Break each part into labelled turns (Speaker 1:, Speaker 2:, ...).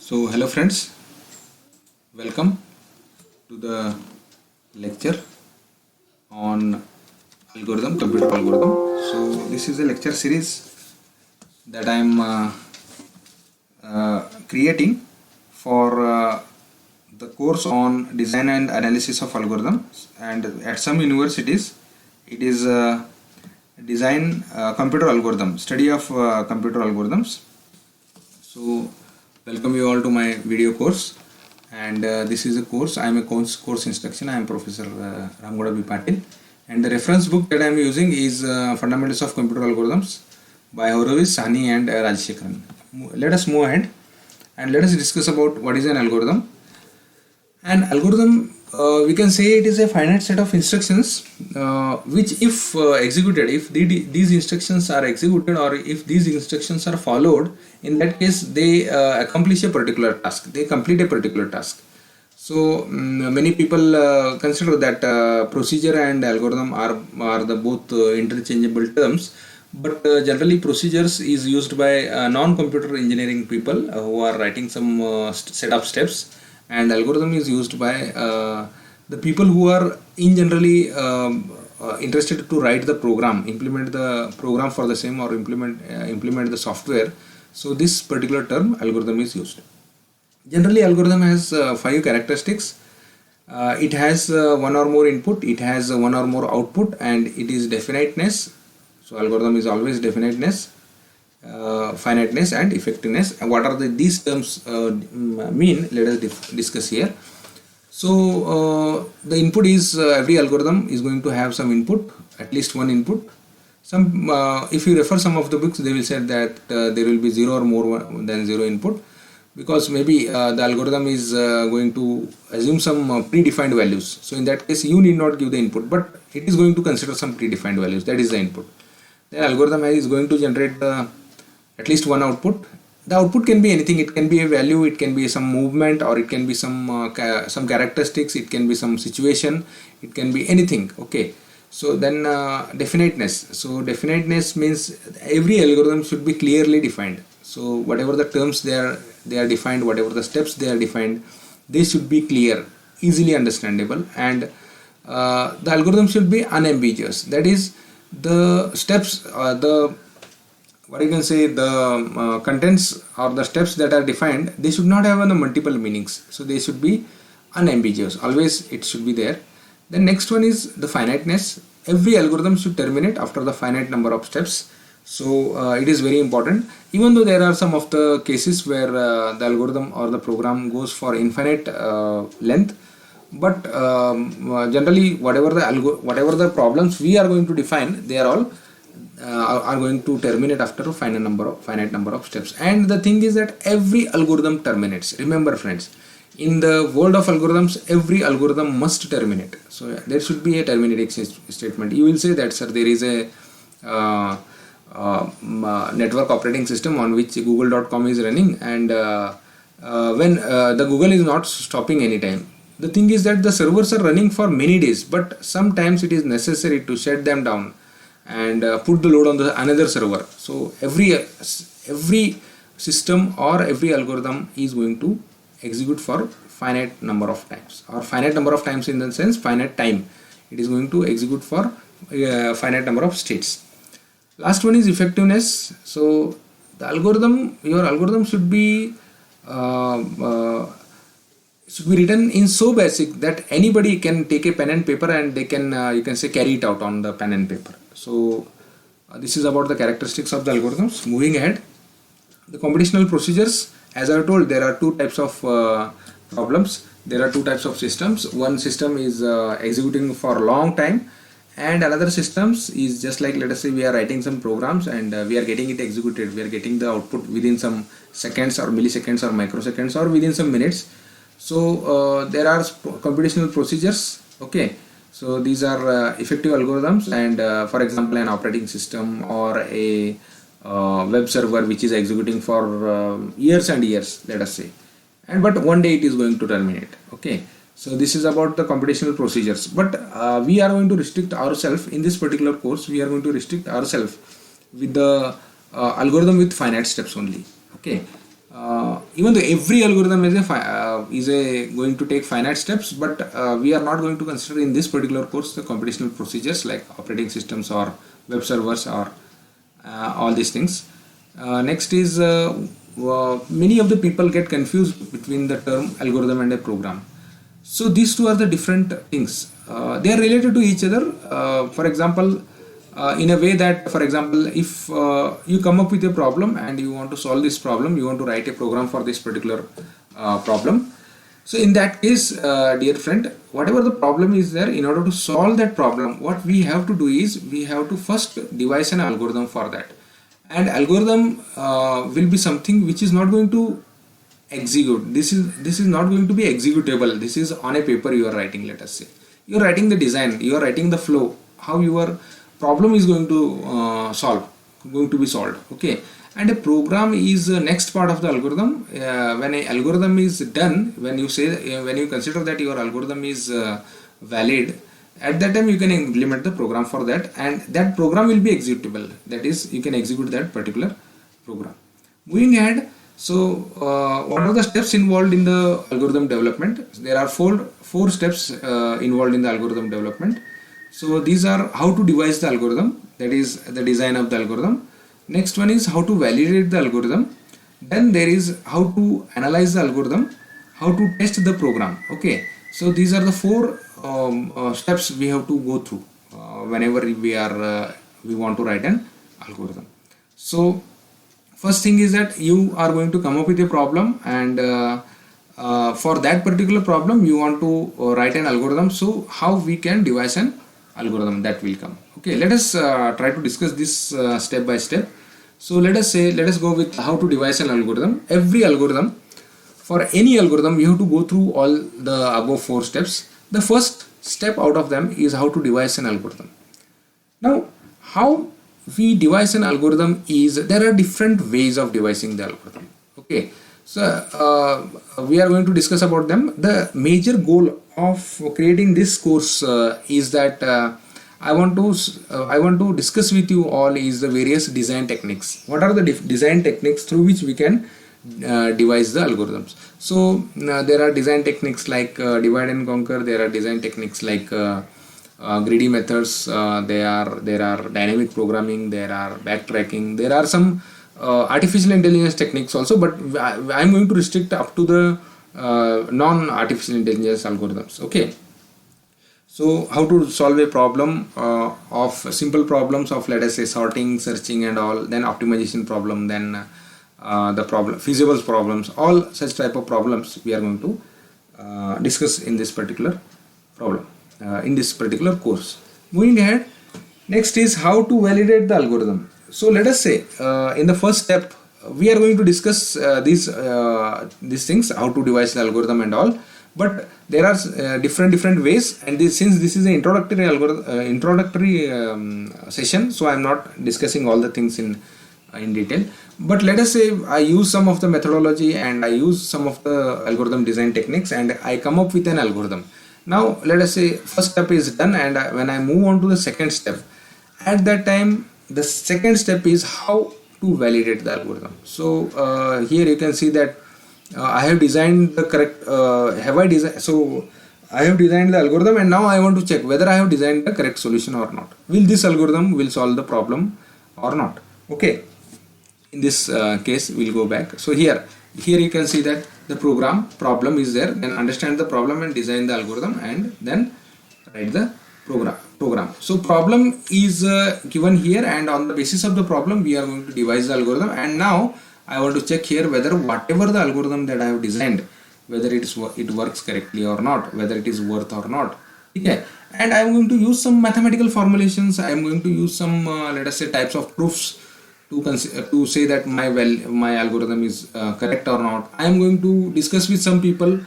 Speaker 1: So hello friends, welcome to the lecture on computer algorithm. So this is a lecture series that I am creating for the course on design and analysis of algorithms, and at some universities it is design computer algorithm, study of computer algorithms. So welcome you all to my video course, and this is a course. I am a course instruction. I am Professor Ramgowda B. Patil, and the reference book that I am using is Fundamentals of Computer Algorithms by Horowitz, Sahni and Rajashekharan. Let us move ahead and let us discuss about what is an algorithm. An algorithm, we can say it is a finite set of instructions which if executed, if these instructions are executed or if these instructions are followed, in that case they accomplish a particular task, they complete a particular task. So many people consider that procedure and algorithm are the both interchangeable terms, but generally procedures is used by non-computer engineering people who are writing some set of steps, and algorithm is used by the people who are in generally interested to write the program, implement the program for the same, or implement the software. So this particular term algorithm is used. Generally algorithm has 5 characteristics. It has one or more input, it has one or more output, and it is definiteness. So algorithm is always definiteness, finiteness and effectiveness. And what are these terms mean? Let us discuss here. So the input is every algorithm is going to have some input, at least one input. Some if you refer some of the books, they will say that there will be 0 or more than 0 input, because maybe the algorithm is going to assume some predefined values. So in that case you need not give the input, but it is going to consider some predefined values, that is the input. The algorithm is going to generate at least one output. The output can be anything. It can be a value, it can be some movement, or it can be some characteristics, it can be some situation, it can be anything. Okay, so then definiteness. So definiteness means every algorithm should be clearly defined. So whatever the terms they are defined, whatever the steps they are defined, they should be clear, easily understandable, and the algorithm should be unambiguous. That is, the steps, the contents or the steps that are defined, they should not have multiple meanings. So they should be unambiguous, always it should be there. The next one is the finiteness. Every algorithm should terminate after the finite number of steps. So it is very important, even though there are some of the cases where the algorithm or the program goes for infinite length, but generally whatever the problems we are going to define, they are all are going to terminate after a finite number of steps. And the thing is that every algorithm terminates. Remember friends, in the world of algorithms, every algorithm must terminate. So there should be a terminating statement. You will say that, sir, there is a network operating system on which google.com is running, and when the Google is not stopping anytime. The thing is that the servers are running for many days, but sometimes it is necessary to shut them down and put the load on the another server. So every system or every algorithm is going to execute for finite number of times, or finite number of times in the sense finite time. It is going to execute for finite number of states. Last one is effectiveness. So the your algorithm should be written in so basic that anybody can take a pen and paper and they can you can say carry it out on the pen and paper. So this is about the characteristics of the algorithms. Moving ahead, the computational procedures. As I told, there are two types of problems. There are two types of systems. One system is executing for a long time, and another systems is just like, let us say we are writing some programs and we are getting it executed. We are getting the output within some seconds or milliseconds or microseconds or within some minutes. So there are computational procedures. Okay, so these are effective algorithms, and for example an operating system or a web server which is executing for years and years, let us say, and but one day it is going to terminate. Okay, so this is about the computational procedures, but we are going to restrict ourselves in this particular course. We are going to restrict ourselves with the algorithm with finite steps only. Okay, even though every algorithm is going to take finite steps, but we are not going to consider in this particular course the computational procedures like operating systems or web servers or all these things. Next is many of the people get confused between the term algorithm and a program. So these two are the different things. They are related to each other. For example, in a way that, for example, if you come up with a problem and you want to solve this problem, you want to write a program for this particular problem. So in that case, dear friend, whatever the problem is there, in order to solve that problem, what we have to do is we have to first devise an algorithm for that. And algorithm will be something which is not going to execute. This is not going to be executable. This is on a paper you are writing. Let us say you are writing the design, you are writing the flow, how your problem is going to be solved. Okay, and a program is the next part of the algorithm. When an algorithm is done, when you say when you consider that your algorithm is valid, at that time you can implement the program for that, and that program will be executable. That is, you can execute that particular program. Moving ahead, so what are the steps involved in the algorithm development? There are four steps involved in the algorithm development. So these are how to devise the algorithm, that is the design of the algorithm. Next one is how to validate the algorithm. Then there is how to analyze the algorithm, how to test the program. Okay, so these are the four steps we have to go through whenever we want to write an algorithm. So first thing is that you are going to come up with a problem, and for that particular problem you want to write an algorithm. So how we can devise an algorithm, that will come. Okay, let us try to discuss this step by step. So let us go with how to devise an algorithm. Every algorithm, for any algorithm, you have to go through all the above four steps. The first step out of them is how to devise an algorithm. Now, how we devise an algorithm is, there are different ways of devising the algorithm. Okay, so we are going to discuss about them. The major goal of creating this course is that I want to discuss with you all is the various design techniques. What are the design techniques through which we can devise the algorithms? So there are design techniques like divide and conquer. There are design techniques like greedy methods. There are dynamic programming. There are backtracking. There are some artificial intelligence techniques also, but I am going to restrict up to the non-artificial intelligence algorithms. Okay, so how to solve a problem of simple problems of, let us say, sorting, searching and all, then optimization problem, then the problem feasible problems, all such type of problems we are going to discuss in this particular problem in this particular course. Moving ahead, next is how to validate the algorithm. So let us say in the first step we are going to discuss these things, how to devise the algorithm and all, but there are different ways, and since this is an introductory session, so I am not discussing all the things in detail. But let us say I use some of the methodology and I use some of the algorithm design techniques and I come up with an algorithm. Now let us say first step is done, and when I move on to the second step, at that time the second step is how to validate the algorithm. So here you can see that I have designed the correct I have designed the algorithm, and now I want to check whether I have designed the correct solution or not. Will this algorithm will solve the problem or not? Okay, in this case we'll go back. So here you can see that the problem is there, then understand the problem and design the algorithm, and then write the program. So problem is given here, and on the basis of the problem we are going to devise the algorithm. And now I want to check here whether whatever the algorithm that I have designed, whether it works correctly or not, whether it is worth or not. Okay, and I am going to use some mathematical formulations. I am going to use some let us say types of proofs to say that my algorithm is correct or not. I am going to discuss with some people,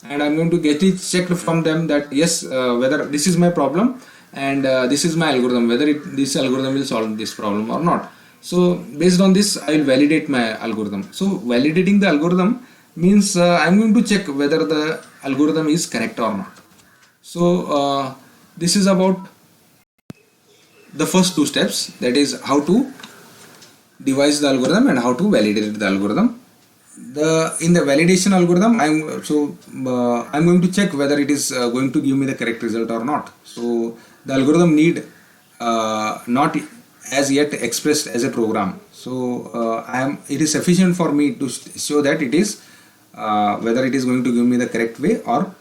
Speaker 1: and I am going to get it checked from them that yes, whether this is my problem and this is my algorithm, whether this algorithm will solve this problem or not. So based on this I will validate my algorithm. So validating the algorithm means I am going to check whether the algorithm is correct or not. So this is about the first two steps, that is how to devise the algorithm and how to validate the algorithm. in the validation algorithm, I'm going to check whether it is going to give me the correct result or not. So the algorithm need not as yet expressed as a program. So it is sufficient for me to show that it is whether it is going to give me the correct way, or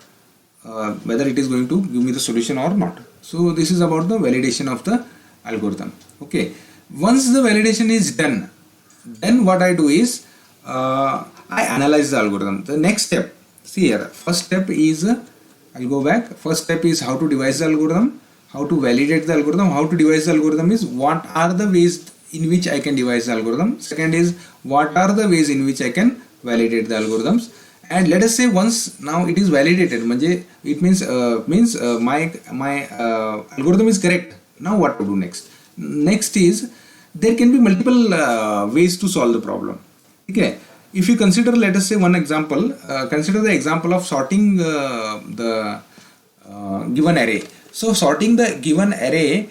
Speaker 1: whether it is going to give me the solution or not. So this is about the validation of the algorithm. Okay, once the validation is done, then what I do is I analyze the algorithm. The next step, see here, first step is I'll go back. First step is how to devise the algorithm, how to validate the algorithm. How to devise the algorithm is what are the ways in which I can devise the algorithm. Second is what are the ways in which I can validate the algorithms. And let us say once now it is validated, it means my algorithm is correct. Now what to do next? Next is there can be multiple ways to solve the problem. Okay, if you consider, let us say one example, consider the example of sorting the given array. So sorting the given array,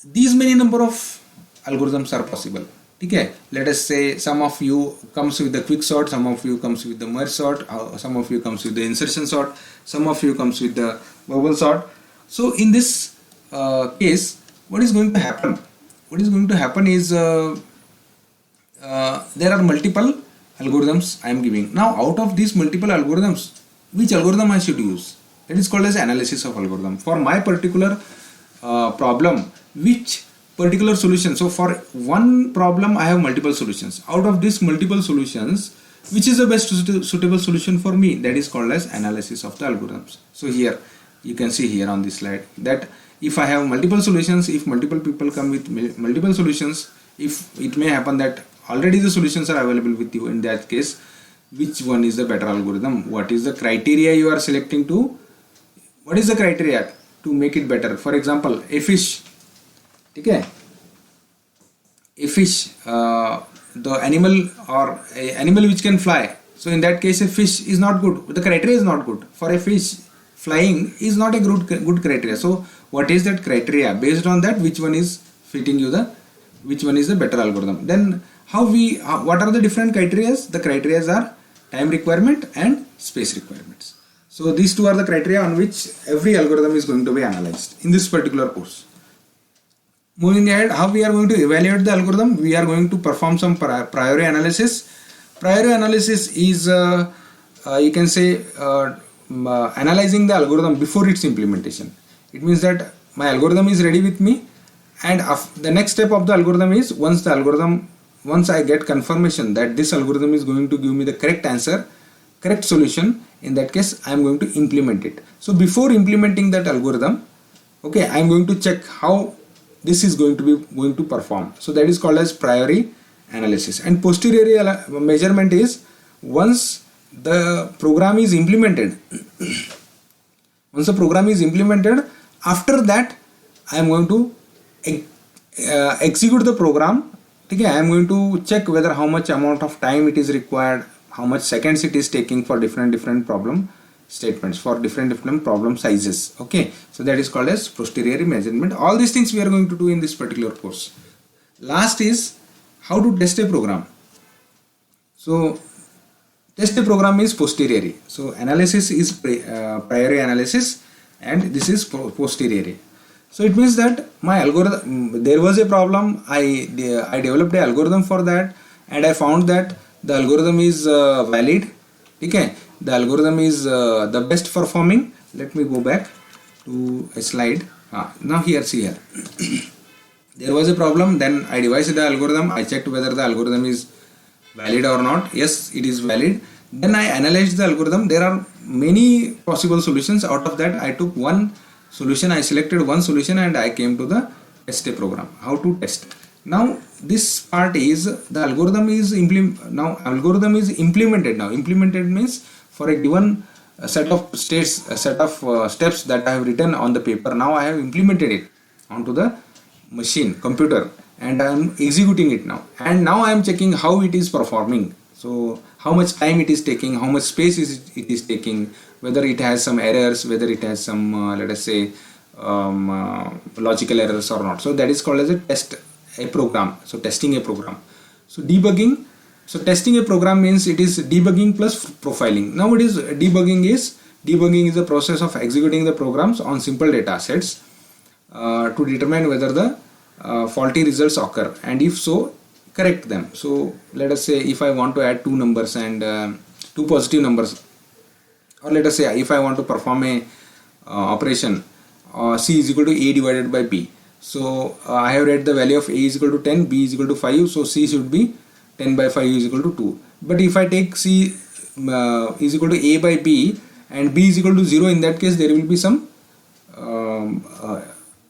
Speaker 1: these many number of algorithms are possible. Okay, let us say some of you comes with the quick sort, some of you comes with the merge sort, some of you comes with the insertion sort, some of you comes with the bubble sort. So in this case, what is going to happen? What is going to happen is there are multiple algorithms I am giving. Now out of these multiple algorithms, which algorithm I should use? That is called as analysis of algorithm. For my particular problem, which particular solution? So for one problem I have multiple solutions. Out of these multiple solutions, which is the best suitable solution for me? That is called as analysis of the algorithms. So here you can see here on this slide that if I have multiple solutions, if multiple people come with multiple solutions, if it may happen that already the solutions are available with you, in that case, which one is the better algorithm? What is the criteria you are selecting to? What is the criteria to make it better? For example, a fish. Okay, a fish, the animal or a animal which can fly. So in that case, a fish is not good. The criteria is not good for a fish. Flying is not a good criteria. So what is that criteria? Based on that, which one is fitting you which one is the better algorithm? Then what are the different criteria? The criteria are time requirement and space requirements. So these two are the criteria on which every algorithm is going to be analyzed in this particular course. Moving ahead, how we are going to evaluate the algorithm? We are going to perform some priori analysis. Priori analysis is you can say analyzing the algorithm before its implementation. It means that my algorithm is ready with me, and the next step of the algorithm is once I get confirmation that this algorithm is going to give me the correct answer, correct solution, in that case I am going to implement it. So before implementing that algorithm, okay, I am going to check how this is going to perform. So that is called as priori analysis. And posteriori measurement is once the program is implemented. Once the program is implemented, after that I am going to execute the program. Okay, I am going to check whether how much amount of time it is required, how much seconds it is taking for different problem statements, for different problem sizes. Okay, so that is called as posteriori measurement. All these things we are going to do in this particular course. Last is how to test a program. So test a program is posteriori. So analysis is priori analysis and this is posteriori. So it means that my algorithm, there was a problem, I developed an algorithm for that, and I found that the algorithm is valid. Okay, the algorithm is the best performing. Let me go back to a slide. Now here, see here. There was a problem, then I devised the algorithm. I checked whether the algorithm is valid or not. Yes, it is valid. Then I analyzed the algorithm. There are many possible solutions. Out of that, I took one solution. I selected one solution and I came to the test a program. How to test? Now this part is the algorithm is implemented. Now implemented means for a given set of states, a set of steps that I have written on the paper. Now I have implemented it onto the machine, computer, and I am executing it now. And now I am checking how it is performing. So how much time it is taking, how much space it is taking, whether it has some errors, whether it has some let us say logical errors or not. So that is called as a program. So testing a program. So debugging So testing a program means it is debugging plus profiling. Now it is debugging is the process of executing the programs on simple data sets to determine whether the faulty results occur, and if so, correct them. So let us say if I want to add two numbers and two positive numbers, or let us say if I want to perform a operation C is equal to A divided by B. So I have read the value of A is equal to 10, B is equal to 5, so C should be 10 by 5 is equal to 2. But if I take C is equal to A by B and B is equal to 0, in that case there will be some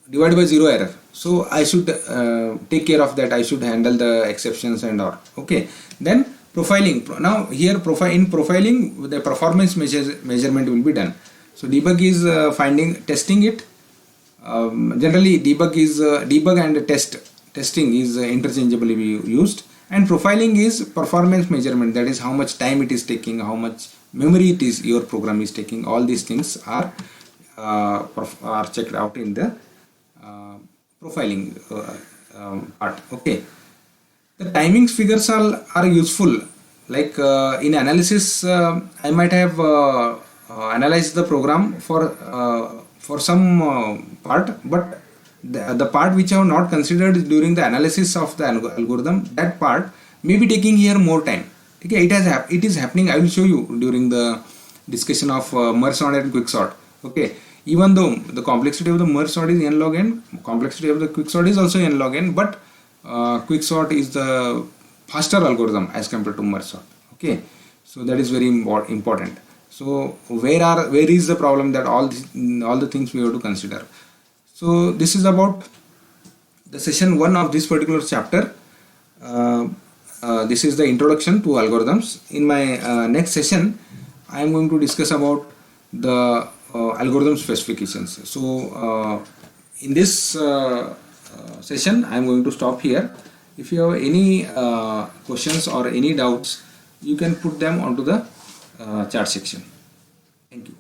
Speaker 1: divide by 0 error. So I should take care of that. I should handle the exceptions and all. Okay. Then profiling. Now here in profiling, the performance measurement will be done. So debug is testing it. Generally debug and testing is interchangeably used, and profiling is performance measurement, that is how much time it is taking, how much memory it is your program is taking. All these things are checked out in the profiling part. Okay, the timings figures are useful, like in analysis I might have analyzed the program for some part, but the part which I have not considered during the analysis of the algorithm, that part may be taking here more time. Okay, it is happening. I will show you during the discussion of merge sort and quick sort. Okay, even though the complexity of the merge sort is n log n, complexity of the quick sort is also n log n, but quick sort is the faster algorithm as compared to merge sort. Okay, so that is very important. So where is the problem, that all the things we have to consider. So this is about the session 1 of this particular chapter. This is the introduction to algorithms. In my next session I am going to discuss about the algorithm specifications. So in this session I am going to stop here. If you have any questions or any doubts, you can put them onto the chat section. Thank you.